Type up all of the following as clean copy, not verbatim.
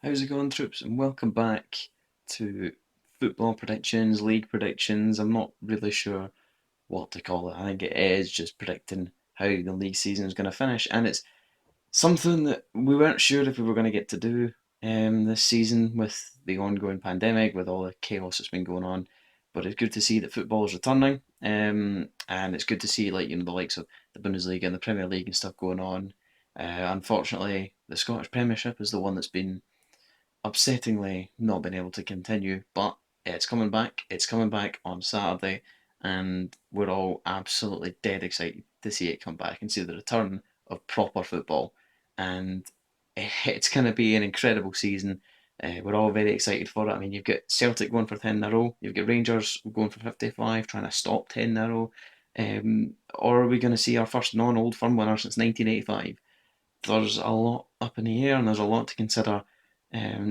How's it going, troops? And welcome back to football predictions, league predictions. I'm not really sure what to call it. I think it is just predicting how the league season is going to finish, and it's something that we weren't sure if we were going to get to do this season with the ongoing pandemic, with all the chaos that's been going on. But it's good to see that football is returning, and it's good to see the likes of the Bundesliga and the Premier League and stuff going on. Unfortunately, the Scottish Premiership is the one that's been upsettingly not been able to continue, but it's coming back. It's coming back on Saturday, and we're all absolutely dead excited to see it come back and see the return of proper football. And it's going to be an incredible season. We're all very excited for it. I mean, you've got Celtic going for 10 in a row, you've got Rangers going for 55, trying to stop 10 in a row. Or are we going to see our first non Old Firm winner since 1985? There's a lot up in the air and there's a lot to consider.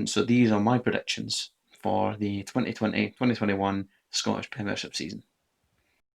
So these are my predictions for the 2020-2021 Scottish Premiership season.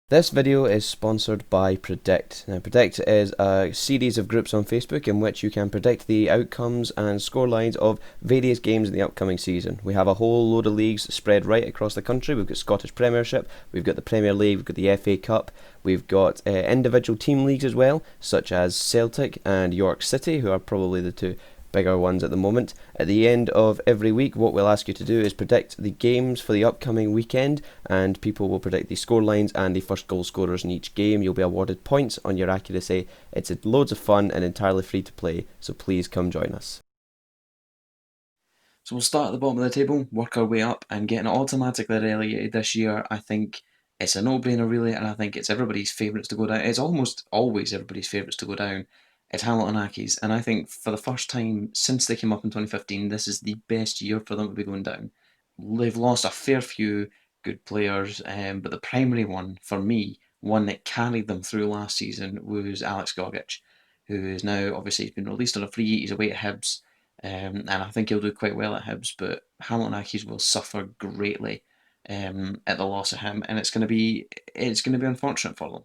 This video is sponsored by Predict. Now, Predict is a series of groups on Facebook in which you can predict the outcomes and scorelines of various games in the upcoming season. We have a whole load of leagues spread right across the country. We've got Scottish Premiership, we've got the Premier League, we've got the FA Cup, we've got individual team leagues as well, such as Celtic and York City, who are probably the two bigger ones at the moment. At the end of every week, what we'll ask you to do is predict the games for the upcoming weekend, and people will predict the scorelines and the first goal scorers in each game. You'll be awarded points on your accuracy. It's loads of fun and entirely free to play, so please come join us. So we'll start at the bottom of the table, work our way up, and getting automatically relegated this year. I think it's a no-brainer, really, and I think it's everybody's favourites to go down. It's almost always everybody's favourites to go down. It's Hamilton Accies, and I think for the first time since they came up in 2015, this is the best year for them to be going down. They've lost a fair few good players, but the primary one, for me, one that carried them through last season, was Alex Gogic, who is now, obviously, he's been released on a free. He's away at Hibs. And I think he'll do quite well at Hibs, but Hamilton Accies will suffer greatly at the loss of him, and it's going to be unfortunate for them.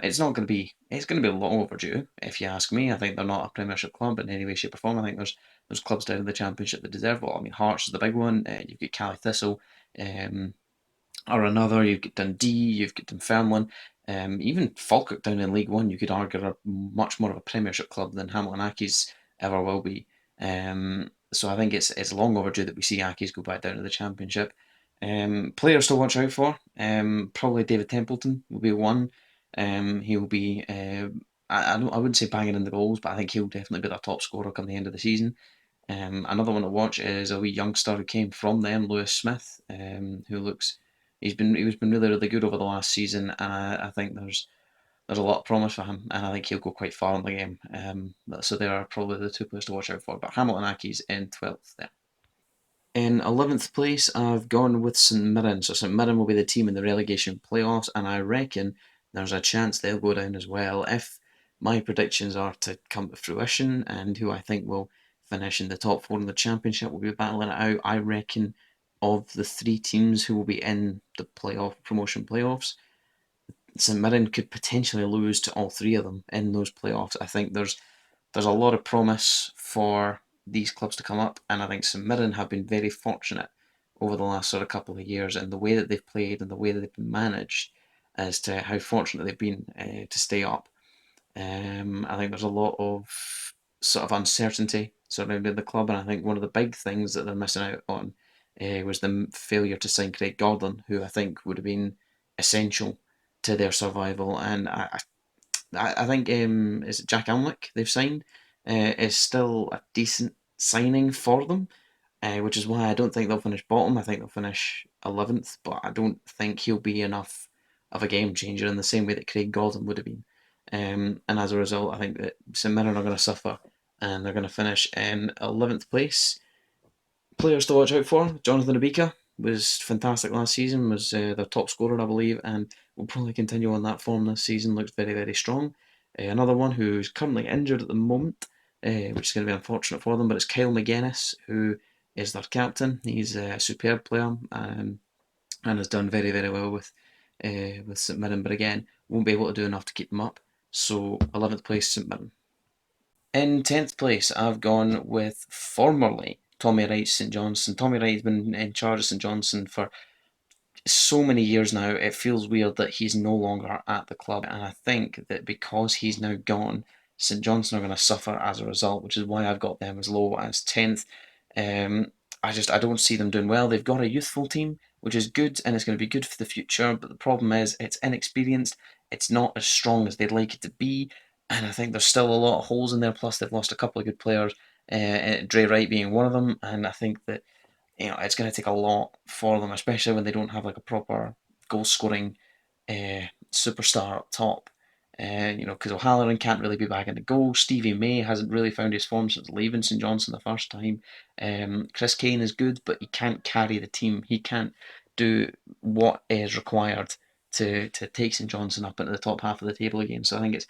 It's not going to be it's going to be long overdue, if you ask me. I think they're not a Premiership club in any way, shape, or form. I think there's clubs down in the Championship that deserve it. I mean, Hearts is the big one. You've got Cali Thistle, um, or another. You've got Dundee. You've got Dunfermline. Even Falkirk down in League One, you could argue, are much more of a Premiership club than Hamilton Accies ever will be. So I think it's long overdue that we see Accies go back down to the Championship. Players to watch out for. Probably David Templeton will be one. He'll be. I wouldn't say banging in the goals, but I think he'll definitely be their top scorer come the end of the season. Another one to watch is a wee youngster who came from them, Lewis Smith, who looks he's been really really good over the last season, and I think there's a lot of promise for him, and I think he'll go quite far in the game. So they are probably the two players to watch out for. But Hamilton Accies in 12th there. In 11th place, I've gone with St Mirren. So St Mirren will be the team in the relegation playoffs, and I reckon there's a chance they'll go down as well. If my predictions are to come to fruition, and who I think will finish in the top four in the Championship will be battling it out, I reckon of the three teams who will be in the promotion playoffs, St Mirren could potentially lose to all three of them in those playoffs. I think there's a lot of promise for these clubs to come up, and I think St Mirren have been very fortunate over the last sort of couple of years, and the way that they've played and the way that they've been managed as to how fortunate they've been to stay up. I think there's a lot of sort of uncertainty surrounding the club, and I think one of the big things that they're missing out on was the failure to sign Craig Gordon, who I think would have been essential to their survival. And I think is it Jack Alnwick they've signed is still a decent signing for them, which is why I don't think they'll finish bottom. I think they'll finish 11th, but I don't think he'll be enough of a game changer in the same way that Craig Gordon would have been. And as a result, I think that St Mirren are going to suffer, and they're going to finish in 11th place. Players to watch out for: Jonathan Obika was fantastic last season, was their top scorer, I believe, and will probably continue on that form this season. Looks very, very strong. Another one who's currently injured at the moment, which is going to be unfortunate for them, but it's Kyle McGuinness, who is their captain. He's a superb player, and has done very, very well with St Mirren, but again, won't be able to do enough to keep them up. So 11th place, St Mirren. In 10th place, I've gone with formerly Tommy Wright's St Johnstone. Tommy Wright's been in charge of St Johnstone for so many years now. It feels weird that he's no longer at the club, and I think that because he's now gone, St Johnstone are going to suffer as a result, which is why I've got them as low as 10th. Um, I don't see them doing well. They've got a youthful team, which is good, and it's going to be good for the future. But the problem is, it's inexperienced. It's not as strong as they'd like it to be, and I think there's still a lot of holes in there. Plus, they've lost a couple of good players, Dre Wright being one of them, and I think that it's going to take a lot for them, especially when they don't have like a proper goal scoring superstar up top. Because O'Halloran can't really be back in the goal. Stevie May hasn't really found his form since leaving St Johnstone the first time. Chris Kane is good, but he can't carry the team. He can't do what is required to take St Johnstone up into the top half of the table again. So I think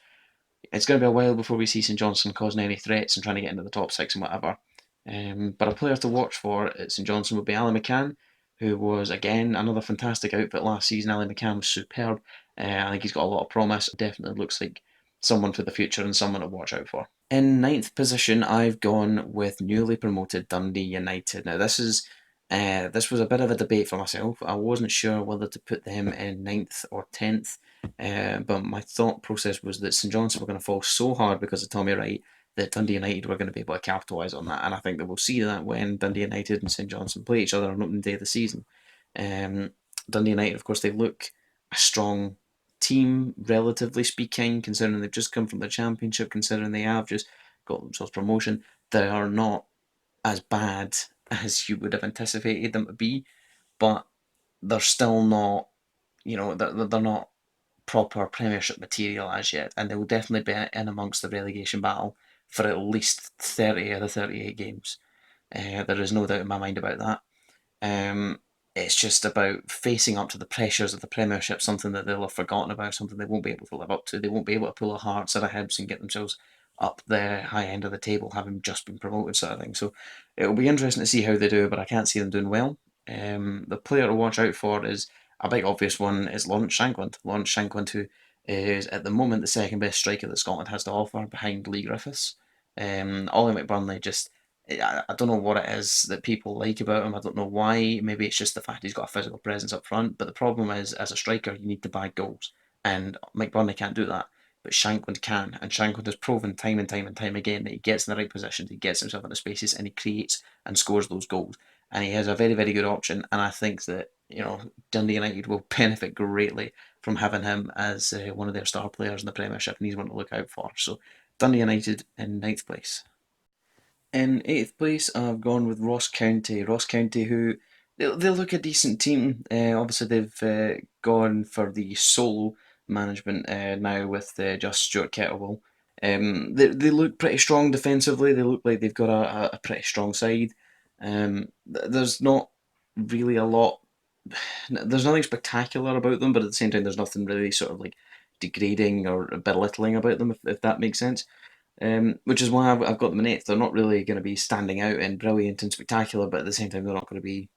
it's going to be a while before we see St Johnstone causing any threats and trying to get into the top six and whatever. But a player to watch for at St Johnstone would be Ali McCann, who was again another fantastic outfit last season. Ali McCann was superb. I think he's got a lot of promise. Definitely looks like someone for the future and someone to watch out for. In ninth position, I've gone with newly promoted Dundee United. Now this was a bit of a debate for myself. I wasn't sure whether to put them in ninth or 10th. But my thought process was that St Johnstone were going to fall so hard because of Tommy Wright that Dundee United were going to be able to capitalise on that. And I think that we'll see that when Dundee United and St Johnstone play each other on opening day of the season. Um, Dundee United, of course, they look a strong team, relatively speaking, considering they've just come from the Championship, considering they have just got themselves promotion. They are not as bad as you would have anticipated them to be, but they're still not, they're not proper Premiership material as yet, and they will definitely be in amongst the relegation battle for at least 30 of the 38 games. There is no doubt in my mind about that. Um, it's just about facing up to the pressures of the Premiership, something that they'll have forgotten about, something they won't be able to live up to. They won't be able to pull a Hearts out of Hibs and get themselves up the high end of the table, having just been promoted, sort of thing. So it'll be interesting to see how they do, but I can't see them doing well. The player to watch out for is a big obvious one is Lawrence Shankland. Lawrence Shankland, who is at the moment the second best striker that Scotland has to offer behind Lee Griffiths. Ollie McBurnley just I don't know what it is that people like about him. I don't know why. Maybe it's just the fact he's got a physical presence up front. But the problem is, as a striker, you need to bag goals, and McBurney can't do that. But Shankland can, and Shankland has proven time and time and time again that he gets in the right positions, he gets himself into spaces, and he creates and scores those goals. And he has a very, very good option. And I think that Dundee United will benefit greatly from having him as one of their star players in the Premiership, and he's one to look out for. So Dundee United in ninth place. In eighth place, I've gone with Ross County. Ross County, who they look a decent team. Obviously, they've gone for the solo management now with just Stuart Kettlewell. They look pretty strong defensively. They look like they've got a pretty strong side. There's not really a lot. There's nothing spectacular about them, but at the same time, there's nothing really sort of like degrading or belittling about them, if that makes sense. Which is why I've got them in eighth. They're not really going to be standing out and brilliant and spectacular, but at the same time, they're not going to be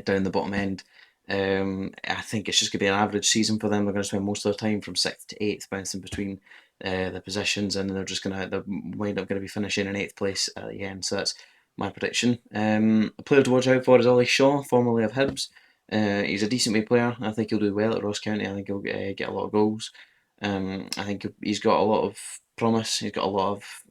down the bottom end. I think it's just going to be an average season for them. They're going to spend most of their time from sixth to eighth, bouncing between the positions, and they're wind up going to be finishing in eighth place at the end. So that's my prediction. A player to watch out for is Ollie Shaw, formerly of Hibs. He's a decent wee player. I think he'll do well at Ross County. I think he'll get a lot of goals. I think he's got a lot of promise. He's got a lot of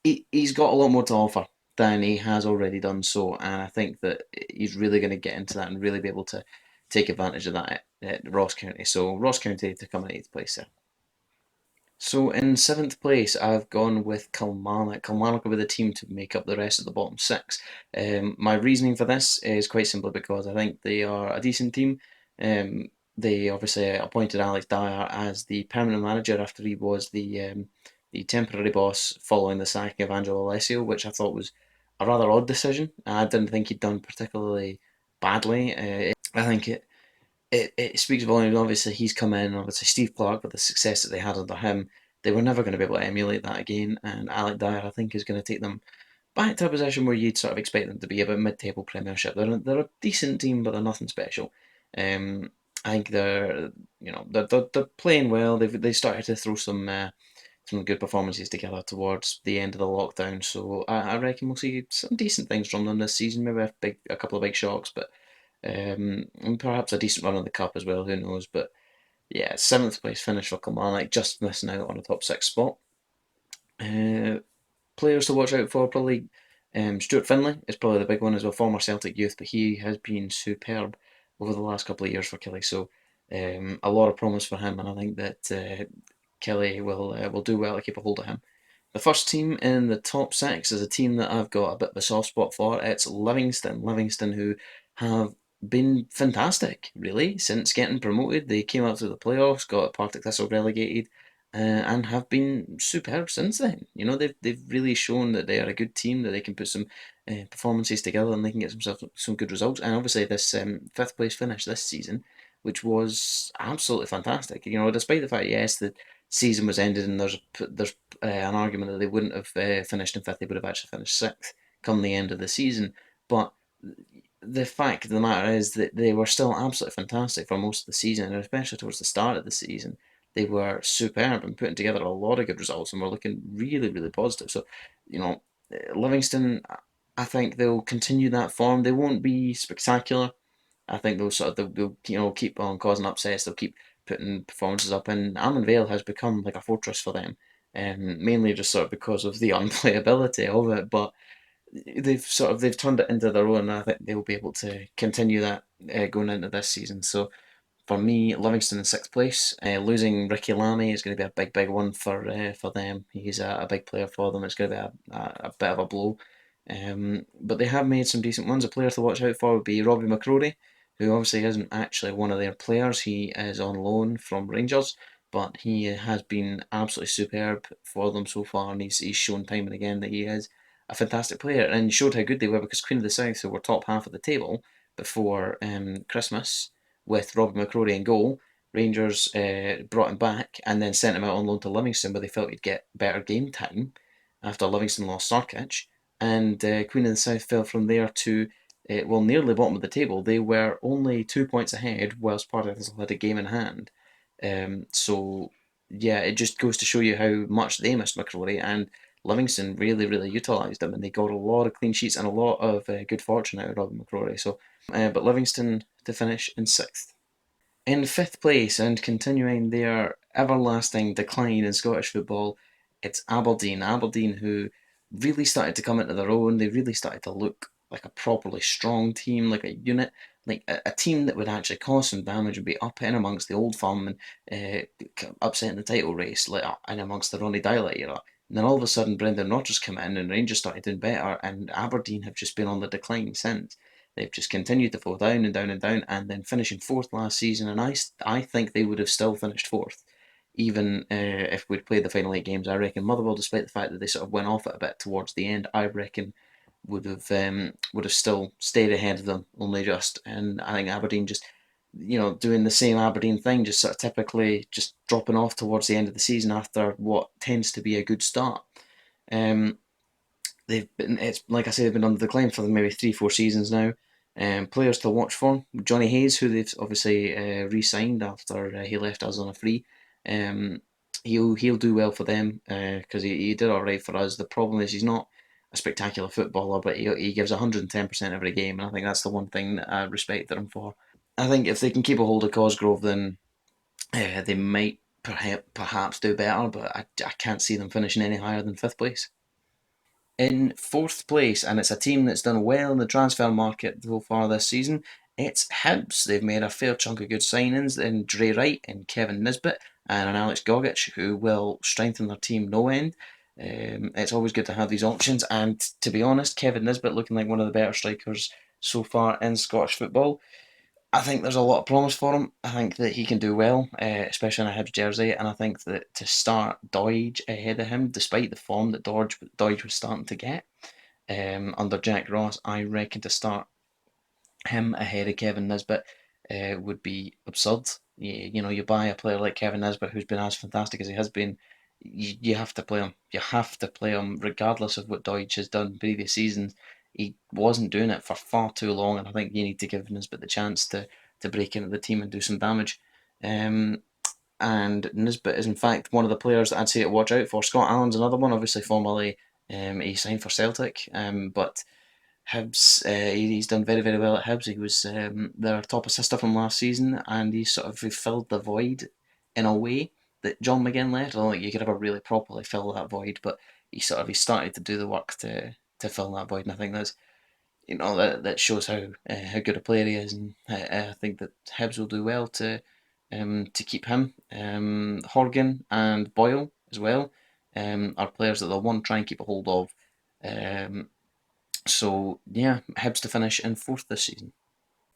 he's got a lot more to offer than he has already done so, and I think that he's really going to get into that and really be able to take advantage of that at Ross County. So Ross County to come in eighth place there. So in seventh place, I've gone with Kilmarnock. Kilmarnock will be the team to make up the rest of the bottom six. My reasoning for this is quite simple because I think they are a decent team. They obviously appointed Alex Dyer as the permanent manager after he was the temporary boss following the sacking of Angelo Alessio, which I thought was a rather odd decision. I didn't think he'd done particularly badly. I think it speaks volumes. Obviously, he's come in. Obviously, Steve Clarke, with the success that they had under him, they were never going to be able to emulate that again. And Alec Dyer, I think, is going to take them back to a position where you'd sort of expect them to be about mid-table Premiership. They're a decent team, but they're nothing special. I think they're playing well. They started to throw some good performances together towards the end of the lockdown. So I reckon we'll see some decent things from them this season. Maybe a couple of big shocks, but and perhaps a decent run in the cup as well. Who knows? But yeah, seventh place finish for Kilmarnock, just missing out on a top six spot. Uh, Players to watch out for probably Stuart Finlay is probably the big one as well, former Celtic youth, but he has been superb over the last couple of years for Kelly. So a lot of promise for him, and I think that Kelly will do well to keep a hold of him. The first team in the top six is a team that I've got a bit of a soft spot for. It's Livingston. Livingston, who have been fantastic, really, since getting promoted. They came out through the playoffs, got Partick Thistle relegated, and have been superb since then. You know, they've really shown that they are a good team, that they can put some performances together and they can get some good results. And obviously, this fifth place finish this season, which was absolutely fantastic. You know, despite the fact, yes, the season was ended and there's an argument that they wouldn't have finished in fifth, they would have actually finished sixth come the end of the season. But the fact of the matter is that they were still absolutely fantastic for most of the season, and especially towards the start of the season. They were superb and putting together a lot of good results and were looking really, really positive. So, you know, Livingston, I think they'll continue that form. They won't be spectacular. I think they'll keep on causing upsets. They'll keep putting performances up, and Almond Vale has become like a fortress for them, mainly just sort of because of the unplayability of it. But they've turned it into their own, and I think they'll be able to continue that going into this season. So for me, Livingston in sixth place. Losing Ricky Lamy is going to be a big, big one for them. He's a big player for them. It's going to be a bit of a blow. But they have made some decent ones. A player to watch out for would be Robbie McCrory, who obviously isn't actually one of their players. He is on loan from Rangers, but he has been absolutely superb for them so far, and he's shown time and again that he is a fantastic player, and showed how good they were because Queen of the South, who were top half of the table before Christmas, with Robbie McCrory in goal. Rangers brought him back and then sent him out on loan to Livingston, where they felt he'd get better game time after Livingston lost Sarkic. And Queen of the South fell from there to, nearly bottom of the table. They were only 2 points ahead, whilst Partick had a game in hand. So, yeah, it just goes to show you how much they missed McCrory, and Livingston really, really utilised him, and they got a lot of clean sheets and a lot of good fortune out of Robin McCrory. So, but Livingston to finish in sixth. In fifth place and continuing their everlasting decline in Scottish football, it's Aberdeen. Aberdeen, who really started to come into their own. They really started to look like a properly strong team, like a unit, like a team that would actually cause some damage and be up in amongst the old firm and upsetting the title race, like in amongst the Ronnie Deila era. And then all of a sudden, Brendan Rodgers came in and Rangers started doing better, and Aberdeen have just been on the decline since. They've just continued to fall down and down and down, and then finishing fourth last season. And I think they would have still finished fourth, even if we'd played the final eight games. I reckon Motherwell, despite the fact that they sort of went off it a bit towards the end, I reckon would have still stayed ahead of them, only just. And I think Aberdeen just, doing the same Aberdeen thing, just sort of typically just dropping off towards the end of the season after what tends to be a good start. Um, it's like I say, they've been on the decline for maybe 3, 4 seasons now. Players to watch for: Johnny Hayes, who they've obviously re-signed after he left us on a free. Um, he'll do well for them because he did all right for us. The problem is he's not a spectacular footballer, but he gives 110% every game, and I think that's the one thing that I respected him for. I think if they can keep a hold of Cosgrove, then they might perhaps do better, but I can't see them finishing any higher than fifth place. In fourth place, and it's a team that's done well in the transfer market so far this season. It's Hibs. They've made a fair chunk of good signings in Dre Wright and Kevin Nisbet and an Alex Gogic, who will strengthen their team no end. It's always good to have these options, and to be honest, Kevin Nisbet looking like one of the better strikers so far in Scottish football. I think there's a lot of promise for him. I think that he can do well, especially in a Hibs jersey. And I think that to start Doige ahead of him, despite the form that Doige was starting to get under Jack Ross, I reckon to start him ahead of Kevin Nisbet would be absurd. You buy a player like Kevin Nisbet, who's been as fantastic as he has been. You have to play him. You have to play him, regardless of what Deutsch has done previous seasons. He wasn't doing it for far too long, and I think you need to give Nisbet the chance to break into the team and do some damage. Um, and Nisbet is in fact one of the players that I'd say to watch out for. Scott Allen's another one, obviously formerly he signed for Celtic, but Hibs, he's done very, very well at Hibs. He was their top assister from last season, and he sort of filled the void in a way that John McGinn left. I don't think you could ever really properly fill that void, but he started to do the work to fill that void, and I think that's that shows how good a player he is, and I think that Hibs will do well to keep him. Horgan and Boyle as well are players that they'll want to try and keep a hold of. Um, so yeah, Hibs to finish in fourth this season.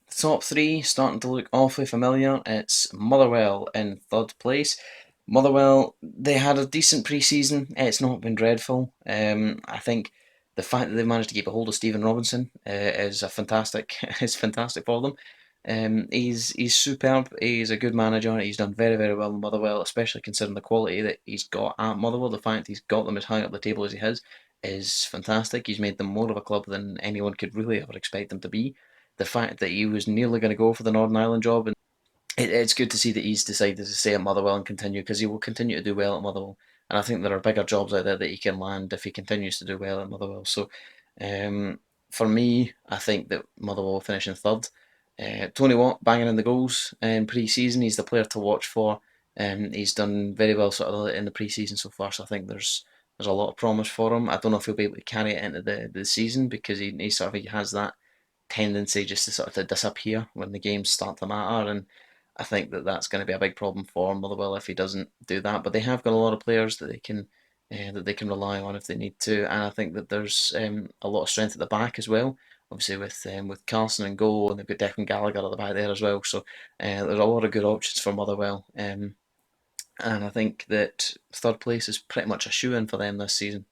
The top three starting to look awfully familiar. It's Motherwell in third place. Motherwell, they had a decent pre-season. It's not been dreadful. I think the fact that they've managed to keep a hold of Stephen Robinson is a fantastic is fantastic for them. He's superb. He's a good manager. He's done very, very well in Motherwell, especially considering the quality that he's got at Motherwell. The fact he's got them as high up the table as he has is fantastic. He's made them more of a club than anyone could really ever expect them to be. The fact that he was nearly going to go for the Northern Ireland job, and it's good to see that he's decided to stay at Motherwell and continue, because he will continue to do well at Motherwell. And I think there are bigger jobs out there that he can land if he continues to do well at Motherwell. So um, for me, I think that Motherwell will finish in third. Tony Watt banging in the goals in pre-season. He's the player to watch for. He's done very well sort of in the pre-season so far. So I think there's a lot of promise for him. I don't know if he'll be able to carry it into the season, because he has that tendency just to sort of to disappear when the games start to matter, and I think that that's going to be a big problem for Motherwell if he doesn't do that. But they have got a lot of players that they can rely on if they need to, and I think that there's a lot of strength at the back as well. Obviously with Carlson and goal, and they've got Declan Gallagher at the back there as well. So there's a lot of good options for Motherwell, and I think that third place is pretty much a shoe in for them this season.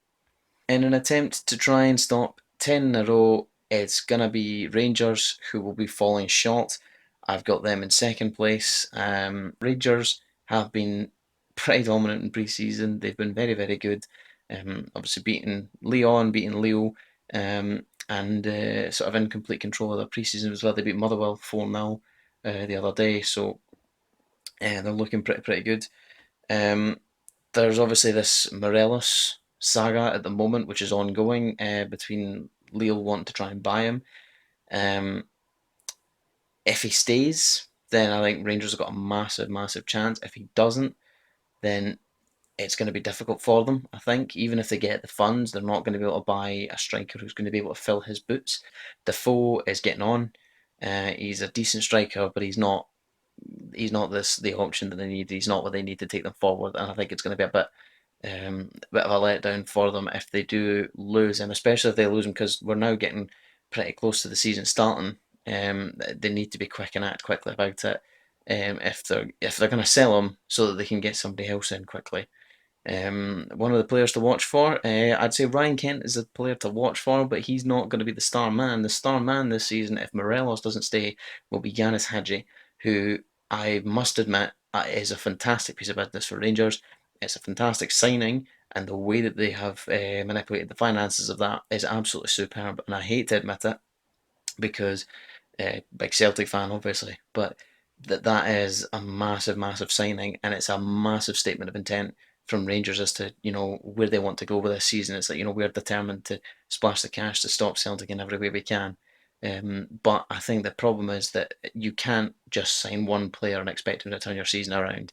In an attempt to try and stop 10 in a row, it's going to be Rangers who will be falling short. I've got them in second place. Rangers have been pretty dominant in pre season. They've been very, very good. Obviously, beating Leon, beating Leo, and sort of in complete control of their pre season as well. They beat Motherwell 4-0 the other day, so they're looking pretty, pretty good. Um, there's obviously this Morelos saga at the moment, which is ongoing between Lille wanting to try and buy him. Um, if he stays, then I think Rangers have got a massive, massive chance. If he doesn't, then it's going to be difficult for them. I think even if they get the funds, they're not going to be able to buy a striker who's going to be able to fill his boots. Defoe is getting on. He's a decent striker, but he's not the option that they need. He's not what they need to take them forward, and I think it's going to be a bit of a letdown for them if they do lose him, especially if they lose him, because we're now getting pretty close to the season starting. They need to be quick and act quickly about it. If they're going to sell him so that they can get somebody else in quickly. One of the players to watch for, I'd say Ryan Kent is a player to watch for, but he's not going to be the star man. The star man this season, if Morelos doesn't stay, will be Yanis Hadji, who I must admit is a fantastic piece of business for Rangers. It's a fantastic signing, and the way that they have manipulated the finances of that is absolutely superb. And I hate to admit it, because big Celtic fan, obviously, but that is a massive, massive signing, and it's a massive statement of intent from Rangers as to where they want to go with this season. It's like we're determined to splash the cash to stop Celtic in every way we can. But I think the problem is that you can't just sign one player and expect him to turn your season around.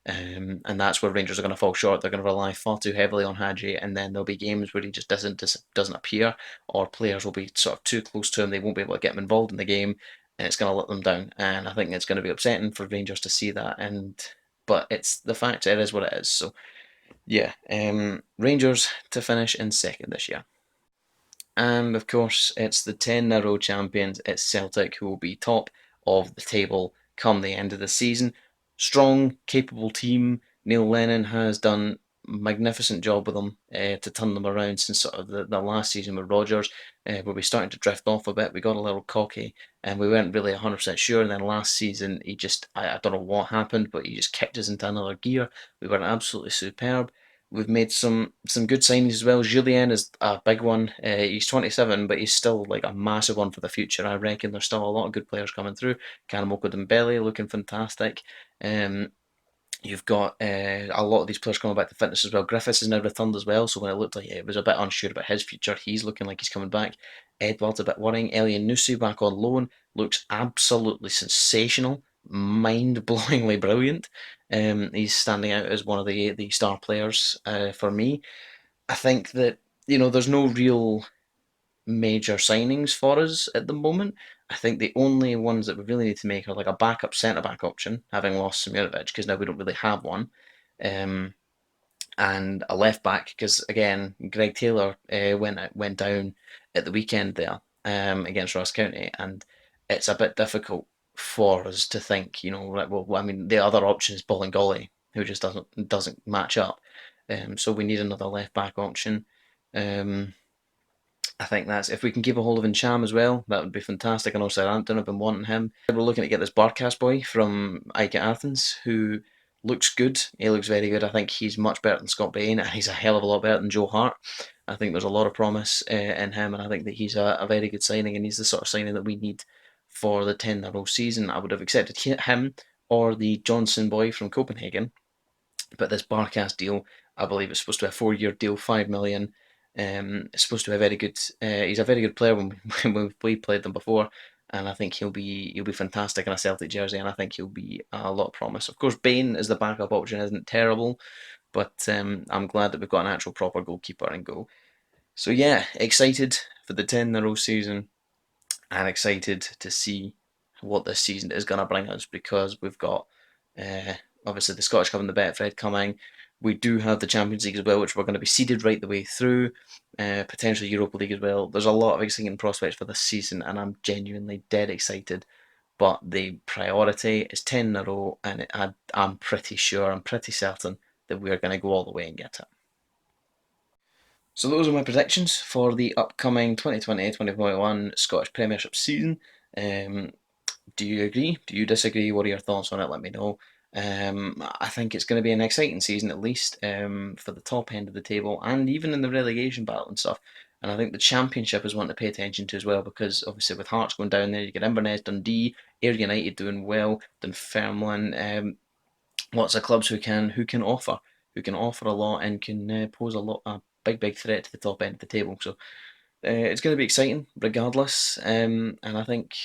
And that's where Rangers are going to fall short. They're going to rely far too heavily on Hadji, and then there'll be games where he just doesn't appear, or players will be sort of too close to him. They won't be able to get him involved in the game, and it's going to let them down. And I think it's going to be upsetting for Rangers to see that. But it's the fact, it is what it is. So yeah, Rangers to finish in second this year. And of course, it's the 10 in a row champions. It's Celtic who will be top of the table come the end of the season. Strong, capable team. Neil Lennon has done a magnificent job with them to turn them around since sort of the last season with Rodgers, where we started to drift off a bit. We got a little cocky and we weren't really 100% sure. And then last season, I don't know what happened, but he just kicked us into another gear. We were absolutely superb. We've made some good signings as well. Julien is a big one. He's 27, but he's still like a massive one for the future. I reckon there's still a lot of good players coming through. Kanamoko Dembele looking fantastic. Um, You've got a lot of these players coming back to fitness as well. Griffiths has now returned as well, so when it looked like it was a bit unsure about his future, he's looking like he's coming back. Edward's a bit worrying. Ellie Nusu back on loan looks absolutely sensational, mind-blowingly brilliant. He's standing out as one of the star players for me. I think that there's no real major signings for us at the moment. I think the only ones that we really need to make are like a backup centre back option, having lost Simirovic, because now we don't really have one, um, and a left back because again Greg Taylor went down at the weekend there against Ross County, and it's a bit difficult for us to think, right, well, I mean, the other option is Bolingoli, who just doesn't match up. So we need another left back option. Um, I think that's if we can keep a hold of Encham as well, that would be fantastic. I know Southampton have been wanting him. We're looking to get this Barkas boy from Ike Athens, who looks good. He looks very good. I think he's much better than Scott Bain, and he's a hell of a lot better than Joe Hart. I think there's a lot of promise in him, and I think that he's a very good signing, and he's the sort of signing that we need for the 10-0 season. I would have accepted him or the Johnson boy from Copenhagen, but this Barkas deal, I believe it's supposed to be a 4-year deal, 5 million. It's supposed to be a very good. He's a very good player when we played them before, and I think he'll be fantastic in a Celtic jersey, and I think he'll be a lot of promise. Of course, Bain as the backup option isn't terrible, but I'm glad that we've got an actual proper goalkeeper in goal. So yeah, excited for the 10-0 season and excited to see what this season is going to bring us because we've got uh, obviously the Scottish Cup and the Betfred coming. We do have the Champions League as well, which we're going to be seeded right the way through. Potentially Europa League as well. There's a lot of exciting prospects for this season, and I'm genuinely dead excited. But the priority is 10 in a row, and I'm pretty sure, I'm pretty certain that we're going to go all the way and get it. So those are my predictions for the upcoming 2020-2021 Scottish Premiership season. Um, do you agree? Do you disagree? What are your thoughts on it? Let me know. I think it's going to be an exciting season at least for the top end of the table and even in the relegation battle and stuff. And I think the Championship is one to pay attention to as well because obviously with Hearts going down there, you get Inverness, Dundee, Ayr United doing well, Dunfermline. Lots of clubs who can offer a lot and can pose a big threat to the top end of the table. So it's going to be exciting regardless, and I think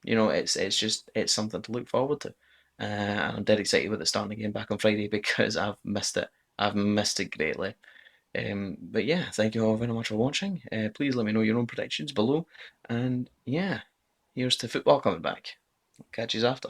it's something to look forward to. And I'm dead excited with it starting again back on Friday because I've missed it. I've missed it greatly. But yeah, thank you all very much for watching. Please let me know your own predictions below, and yeah, here's to football coming back. Catch you after.